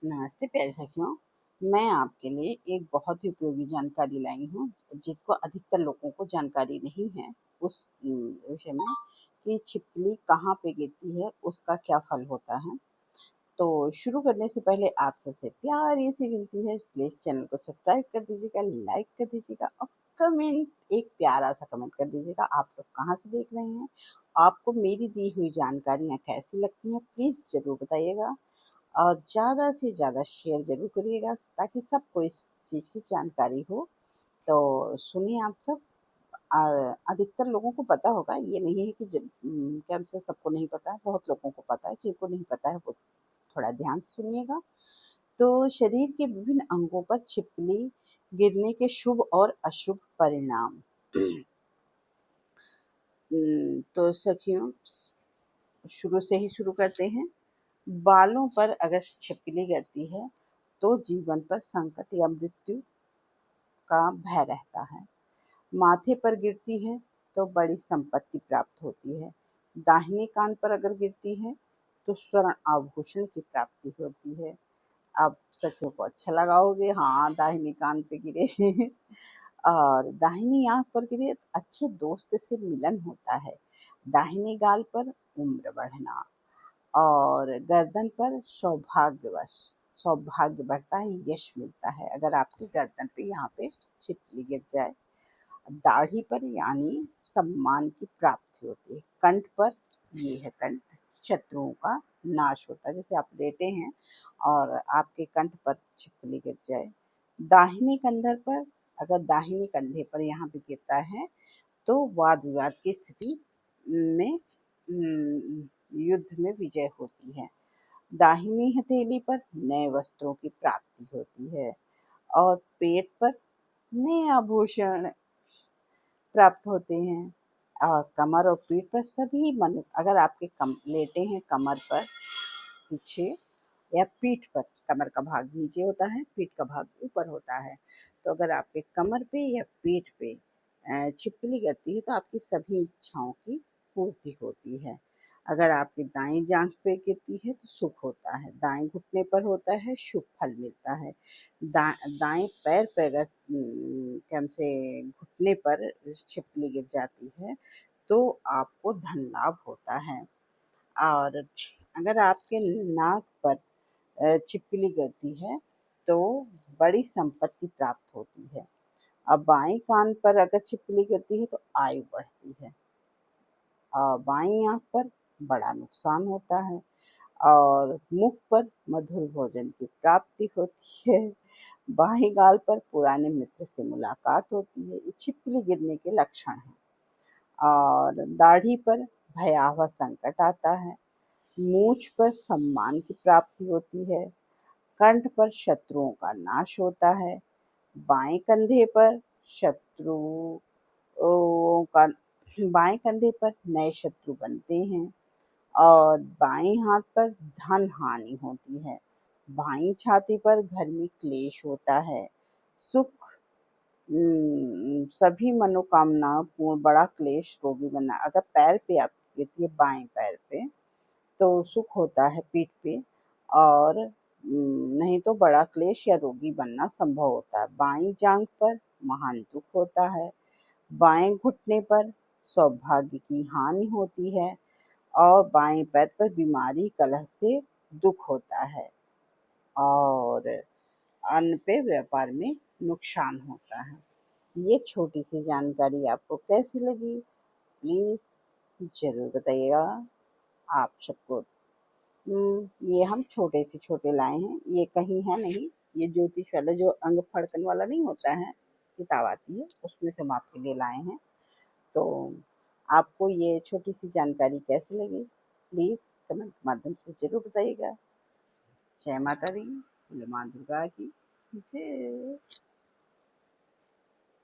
नमस्ते प्यारे साथियों। मैं आपके लिए एक बहुत ही उपयोगी जानकारी लाई हूँ, जिसको अधिकतर लोगों को जानकारी नहीं है उस विषय में कि छिपकली कहाँ पे गिरती है, उसका क्या फल होता है। तो शुरू करने से पहले आप सबसे प्यारी सी विनती है, प्लीज़ चैनल को सब्सक्राइब कर दीजिएगा, लाइक कर दीजिएगा और कमेंट एक प्यारा सा कमेंट कर दीजिएगा। आप लोग कहाँ से देख रहे हैं? आपको मेरी दी हुई जानकारियाँ कैसी लगती हैं? प्लीज़ ज़रूर बताइएगा। और ज़्यादा से ज़्यादा शेयर ज़रूर करिएगा ताकि सबको इस चीज़ की जानकारी हो। तो सुनिए आप सब। अधिकतर लोगों को पता होगा, ये नहीं है कि क्या हमसे सबको नहीं पता है, बहुत लोगों को पता है। जिनको नहीं पता है वो थोड़ा ध्यान से सुनिएगा। तो शरीर के विभिन्न अंगों पर छिपकली गिरने के शुभ और अशुभ परिणाम। तो सखियों, शुरू से ही शुरू करते हैं। बालों पर अगर छिपकली गिरती है तो जीवन पर संकट या मृत्यु का भय रहता है। माथे पर गिरती है तो बड़ी संपत्ति प्राप्त होती है। दाहिने कान पर अगर गिरती है तो स्वर्ण आभूषण की प्राप्ति होती है। आप सखियों को अच्छा लगा होगे, हाँ दाहिने कान पे गिरे। और दाहिनी आंख पर गिरे तो अच्छे दोस्त से मिलन होता है। दाहिने गाल पर उम्र बढ़ना और गर्दन पर सौभाग्य बढ़ता है, यश मिलता है अगर आपकी गर्दन पे यहाँ पे छिपकली गिर जाए। दाढ़ी पर यानी सम्मान की प्राप्ति होती है। कंठ पर, ये है कंठ, शत्रुओं का नाश होता है। जैसे आप लेटे हैं और आपके कंठ पर छिपकली गिर जाए। दाहिने कंधे पर, अगर दाहिने कंधे पर यहाँ पे गिरता है तो वाद विवाद की स्थिति में युद्ध में विजय होती है। दाहिनी हथेली पर नए वस्त्रों की प्राप्ति होती है और पेट पर नए आभूषण प्राप्त होते हैं। और कमर और पीठ पर सभी मन, अगर आपके लेटे हैं कमर पर पीछे या पीठ पर, कमर का भाग नीचे होता है, पीठ का भाग ऊपर होता है। तो अगर आपके कमर पे या पीठ पे छिपकली गिरती है तो आपकी सभी इच्छाओं की पूर्ति होती है। अगर आपकी दाएं जांघ पे गिरती है तो सुख होता है। दाएं घुटने पर होता है, शुभ फल मिलता है। दाएं पैर पे अगर क्या हमसे घुटने पर छिपकली गिर जाती है तो आपको धन लाभ होता है। और अगर आपके नाक पर छिपकली गिरती है तो बड़ी संपत्ति प्राप्त होती है। अब बाएं कान पर अगर छिपकली गिरती है तो आयु बढ़ती है। बाईं आंख पर बड़ा नुकसान होता है और मुख पर मधुर भोजन की प्राप्ति होती है। बाएं गाल पर पुराने मित्र से मुलाकात होती है। ये छिपकली गिरने के लक्षण हैं। और दाढ़ी पर भयावह संकट आता है। मूंछ पर सम्मान की प्राप्ति होती है। कंठ पर शत्रुओं का नाश होता है। बाएं कंधे पर शत्रुओं का बाएं कंधे पर नए शत्रु बनते हैं और बाएं हाथ पर धन हानि होती है। बाईं छाती पर घर में क्लेश होता है। सुख, सभी मनोकामना पूर्ण, बड़ा क्लेश, रोगी बनना। अगर पैर पे आप गिरती है, बाएं पैर पे, तो सुख होता है पीठ पे और नहीं तो बड़ा क्लेश या रोगी बनना संभव होता है। बाईं जांघ पर महान दुख होता है। बाएं घुटने पर सौभाग्य की हानि होती है और बाएं पैर पर बीमारी कलह से दुख होता है और अन्न पे व्यापार में नुकसान होता है। ये छोटी सी जानकारी आपको कैसी लगी? प्लीज़ ज़रूर बताइएगा। आप सबको ये हम छोटे से छोटे लाए हैं, ये कहीं है नहीं। ये ज्योतिष वाला जो अंग फड़कन वाला नहीं होता है, किताब आती है, उसमें से हम आपके लिए लाए हैं। तो आपको ये छोटी सी जानकारी कैसी लगी? प्लीज़ कमेंट के माध्यम से ज़रूर बताइएगा। जय माता दी, बोले माँ दुर्गा की जय।